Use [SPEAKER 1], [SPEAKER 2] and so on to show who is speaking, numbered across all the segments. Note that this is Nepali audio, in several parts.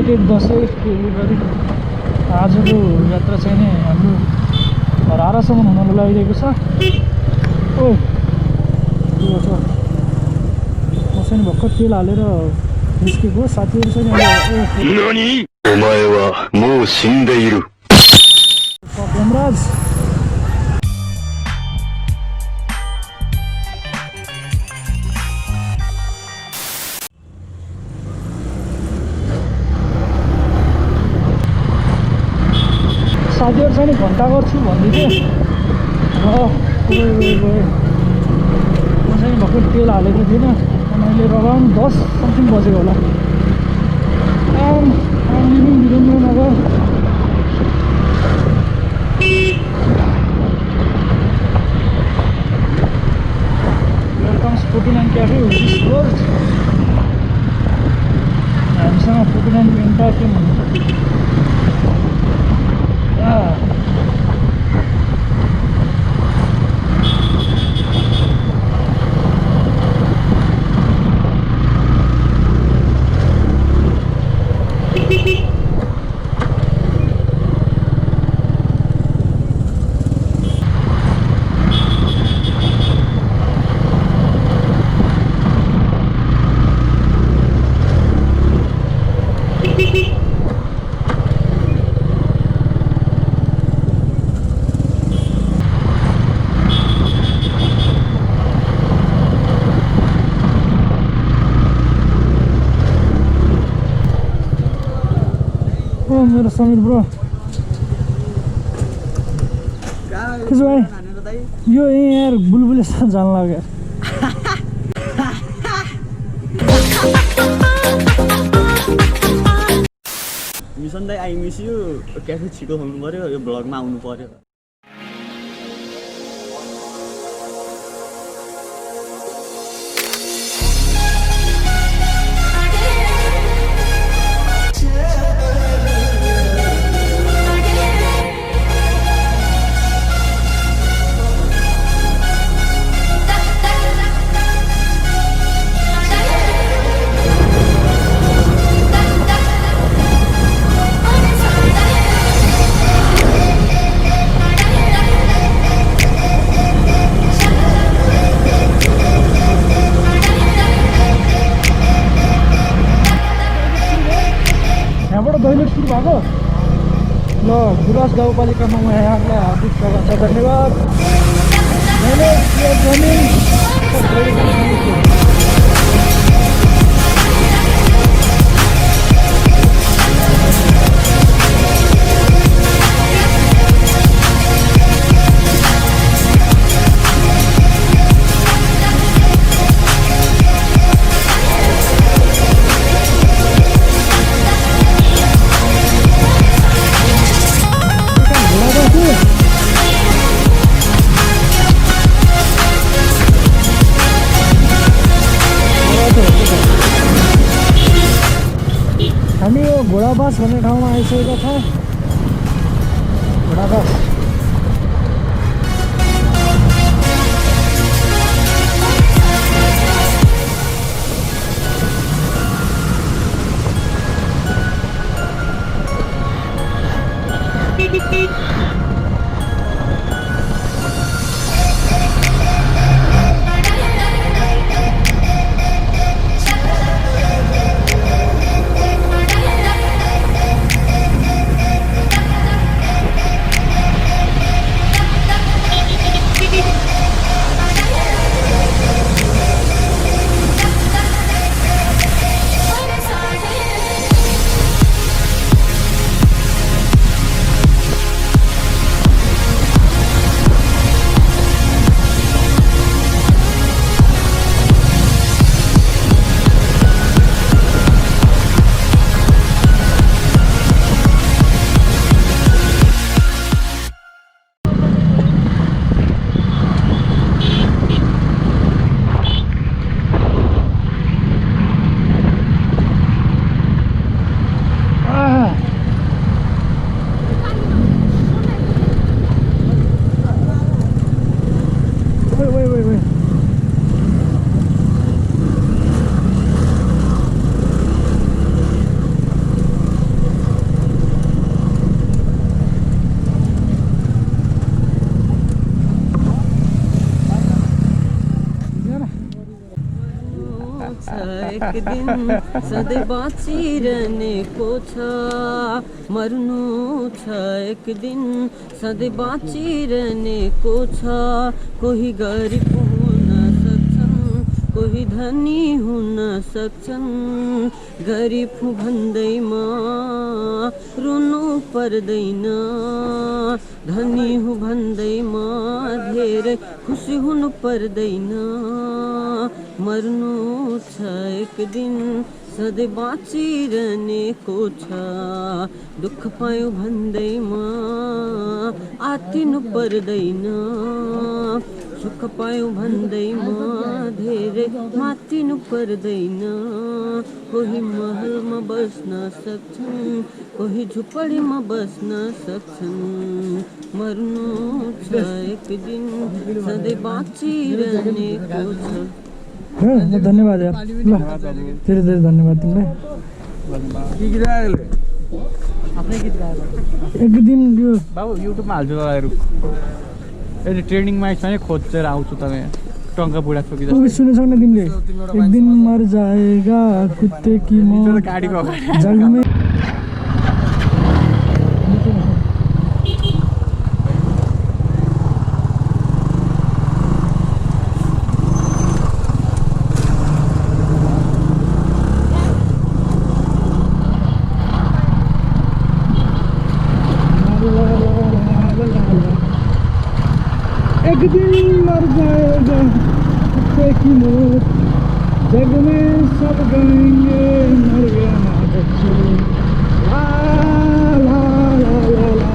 [SPEAKER 1] बेलाइटेड दसैँ फेब्रुअरी। आजको यात्रा चाहिँ नि हाम्रो रारासम्म हुन लागिरहेको छ। ओ के गर्छ म चाहिँ भर्खर तेल हालेर निस्केको साथीहरू चाहिँ हेमराज साथीहरू चाहिँ नि घन्टा गर्छु भन्दै थियो र म चाहिँ भर्खर तेल हालेको थिइनँ। अहिले अराउन्ड 10 समथिङ बजेको होला। आम living Birendranagar. Here comes 49 Cafe, which is closed. हामीसँग 49 को entire team हुन्छ। मेरो समीर ब्रो के छ भाइ? यो यार बुलबुले जान लाग्यो।
[SPEAKER 2] मिसन दाइ आई मिस यु। क्याफे छिटो खुल्नु पर्यो, यो भ्लगमा आउनु पर्यो। दैनिक सुरु भएको ल गुराँस गाउँपालिकामा म यहाँलाई हार्दिक स्वागत छ। धन्यवाद। हामी यो घोडाबास भन्ने ठाउँमा आइसकेका छौँ। घोडाबास
[SPEAKER 3] एक दिन सधैँ बाँचिरहनेको छ, मर्नु छ एक दिन सधैँ बाँचिरहनेको छ। कोही गरिब हुन सक्छन्, कोही धनी हुन सक्छन्, गरिब हुँ भन्दैमा रुनु पर्दैन, धनी हुँ भन्दैमा धेरै खुसी हुनु पर्दैन। मर्नु छ एक दिन सधैँ बाँचिरहनेको छ, दुःख पायो भन्दैमा आत्तिनु पर्दैन, सुख पायो भन्दैमा धेरै मात्तिनु पर्दैन। कोही महलमा बस्न सक्छन्, कोही झुपडीमा बस्न सक्छन्, मर्नु छ एक दिन सधैँ बाँचिरहनेको छ।
[SPEAKER 1] धन्यवाद यार, ल धेरै धेरै धन्यवाद तिमीलाई।
[SPEAKER 2] आफ्नै गीत गाएको
[SPEAKER 1] एक दिन यो
[SPEAKER 2] बाबु युट्युबमा हाल्छु तपाईँहरू। यदि ट्रेनिङमा छ भने खोजेर आउँछु तपाईँ टङ्का बुढा छोकी
[SPEAKER 1] वो भी सुन सकना तिमीले, एक दिन मर जाएगा कुत्ते की मौत
[SPEAKER 2] गाडीको
[SPEAKER 1] जग में। एक दिन मर जाएगा कुत्ते की मौत जग में सब गाएंगे मर गया ना बच्चे, ला ला ला ला ला।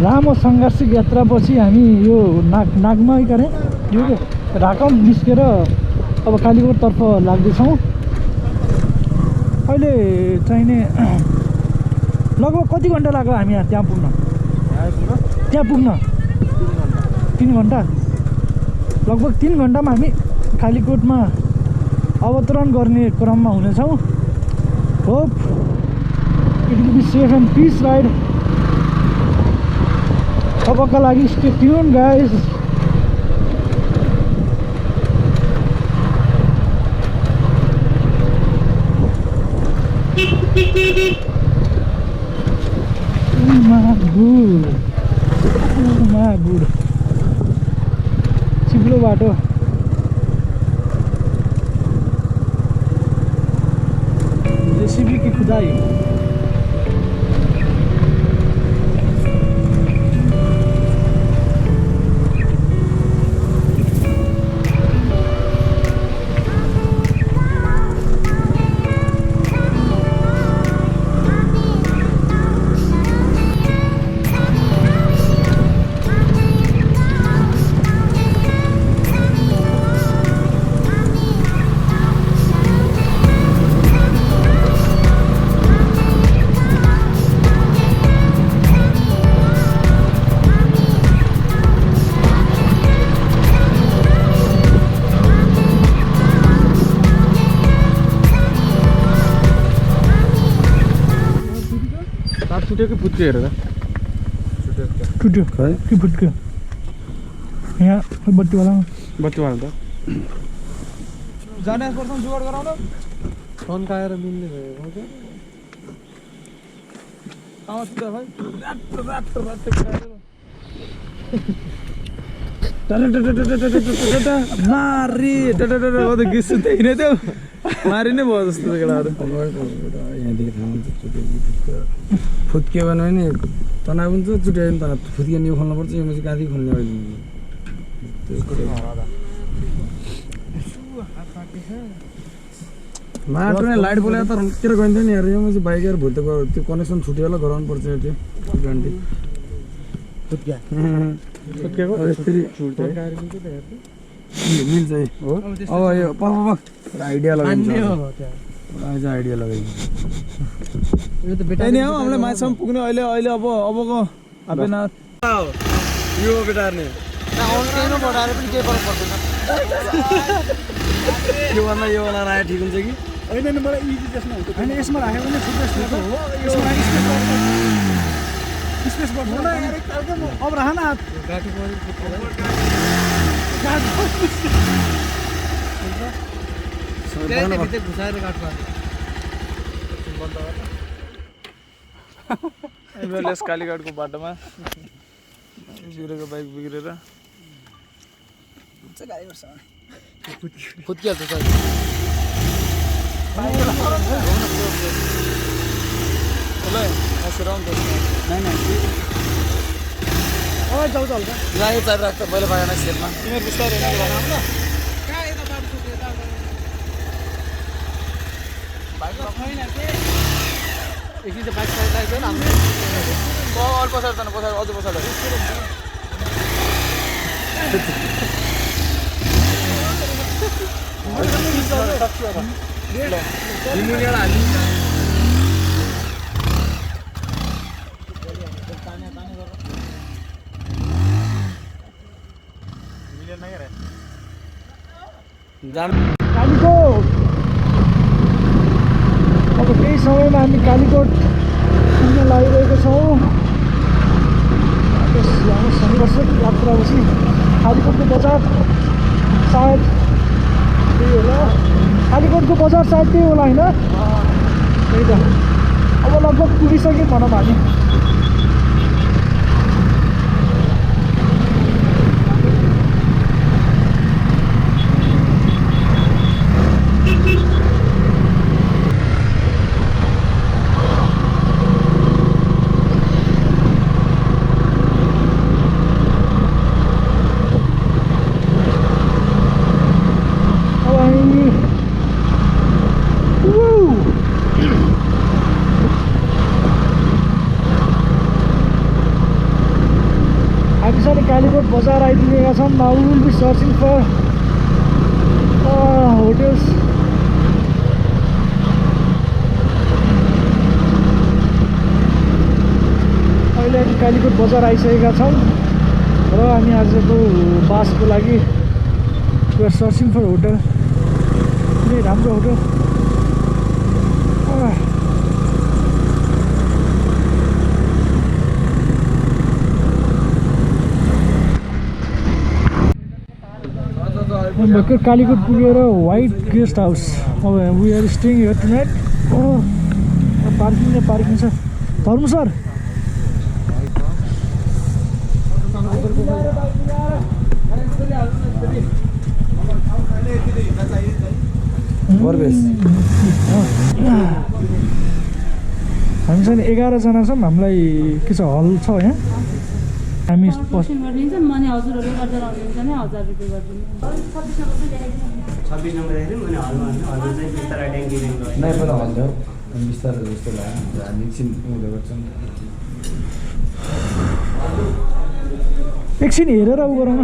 [SPEAKER 1] लामो सङ्घर्षिक यात्रापछि हामी यो नागमा गरे यो राकम निस्केर अब कालीकोटतर्फ लाग्दैछौँ। अहिले चाहिने लगभग कति घन्टा लाग्यो हामी त्यहाँ पुग्न? 3 घन्टा। लगभग 3 घन्टामा हामी कालीकोटमा अवतरण गर्ने क्रममा हुनेछौँ। Hope it will be safe and peace ride. तबका लागि स्टे ट्युन गाइज। गुड चिप्लो बाटो। जेसीबी की खुदाई।
[SPEAKER 2] छुट्यो कि फुत्क्यो हेरेर
[SPEAKER 1] टुट्यो कि फुट्क्यो? यहाँ बत्तीवालामा
[SPEAKER 2] बत्तीवाला त जाने पर्छ जुगाड गराउन तन्काएर मिल्ने भयो क्या भाइ मारी गीत सुन्दैन त्यो मारि नै भयो जस्तो केटाहरू।
[SPEAKER 4] यहाँदेखि फुत्क्यो भने नि तनाव हुन्छ, चुट्यायो भने तनाव। फुत्क्यो यो खोल्नुपर्छ, यो चाहिँ काँधी खोल्ने माटो नै लाइट बोलाएर त रन्केर गइन्थ्यो नि यार। यो चाहिँ बाइक यार भुल त त्यो कनेक्सन छुट्यो होला, गराउनु पर्छ त्यो गान्डी
[SPEAKER 2] फुत्केको
[SPEAKER 4] यसरी मिल्छ हो। अब यो आइडिया लगाइन्छ, आइडिया लगाइन्छ।
[SPEAKER 2] नि हौ हामीलाई माथिसम्म पुग्ने अहिले अबको हापेन यो बेटार्ने
[SPEAKER 4] यो भन्दा यो वाला रायो ठिक हुन्छ कि
[SPEAKER 2] होइन मलाई इजी त्यसमा हुन्छ होइन यसमा राख्यो भने स्पेस गर्छ अब राख न एमएलएस कालीघाटको बाटोमा बिग्रेको बाइक बिग्रेर
[SPEAKER 4] फुत्किहाल्छ सर।
[SPEAKER 2] जाऊ जाऊ
[SPEAKER 4] गाडी चार राख्छ पहिला पाएन सेलमा
[SPEAKER 2] तिमीहरू बिस्तारै
[SPEAKER 4] एकछिन चाहिँ बाइक साइड राख्छ नि हाम्रो
[SPEAKER 2] अरू पछाडि जानु पछाडि अझ पछाडि
[SPEAKER 1] कालीकोट अब केही समयमा हामी कालीकोट पुग्न लागिरहेको छौँ। यस लामो सङ्घर्षक यात्रापछि कालीकोटको बजार सायद त्यही होला। कालीकोटको बजार सायद त्यही होला होइन? त्यही त अब लगभग पुगिसक्यो भनौँ हामी। आइसकेका छौँ now will be searching for hotels अहिले हामी कालीकोट बजार आइसकेका छौँ र हामी आजको बासको लागि we are searching for hotel कुनै राम्रो होटल भर्खर कालीकोट पुगेर व्हाइट गेस्ट हाउस अब we are staying here tonight parking नै पार्किङ छ धर्म सर हामी चाहिँ 11 जना छौँ हामीलाई के छ हल छ यहाँ हामी
[SPEAKER 5] गरिदिन्छ अनि हजुरहरूले गर्दा लाउनुहुन्छ भने 1000 रुपियाँ गरिदिनु
[SPEAKER 3] 26 नम्बर हेर्यौँ अनि हलमा हलमा चाहिँ बिस्तारै ट्याङ्की
[SPEAKER 4] नै पहिला हल्थ्यो अनि बिस्तारै जस्तो लाग्यो हामी एकछिन उँधो गर्छौँ
[SPEAKER 1] एकछिन हेरेर उ गरौँ न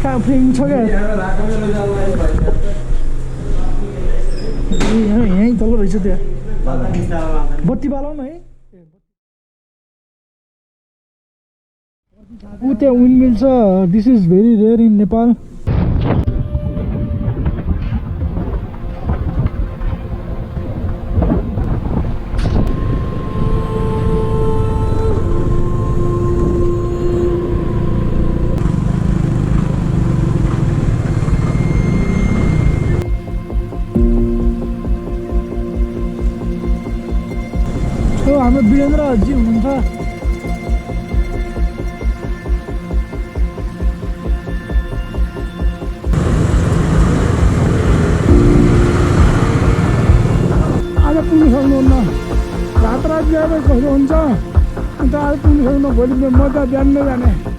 [SPEAKER 1] कहाँ फ्लिङ छ क्या यहीँ तल रहेछ त्यहाँ बत्ती बालौँ न है ऊ त्यहाँ विन्ड मिल छ this is very rare in Nepal हाम्रो वीरेन्द्रजी हुनुहुन्छ
[SPEAKER 2] आज पुग्नु सक्नुहुन्न रात गएर कसो हुन्छ अन्त आज पुग्नु सक्नु भोलि म त बिहान नै जाने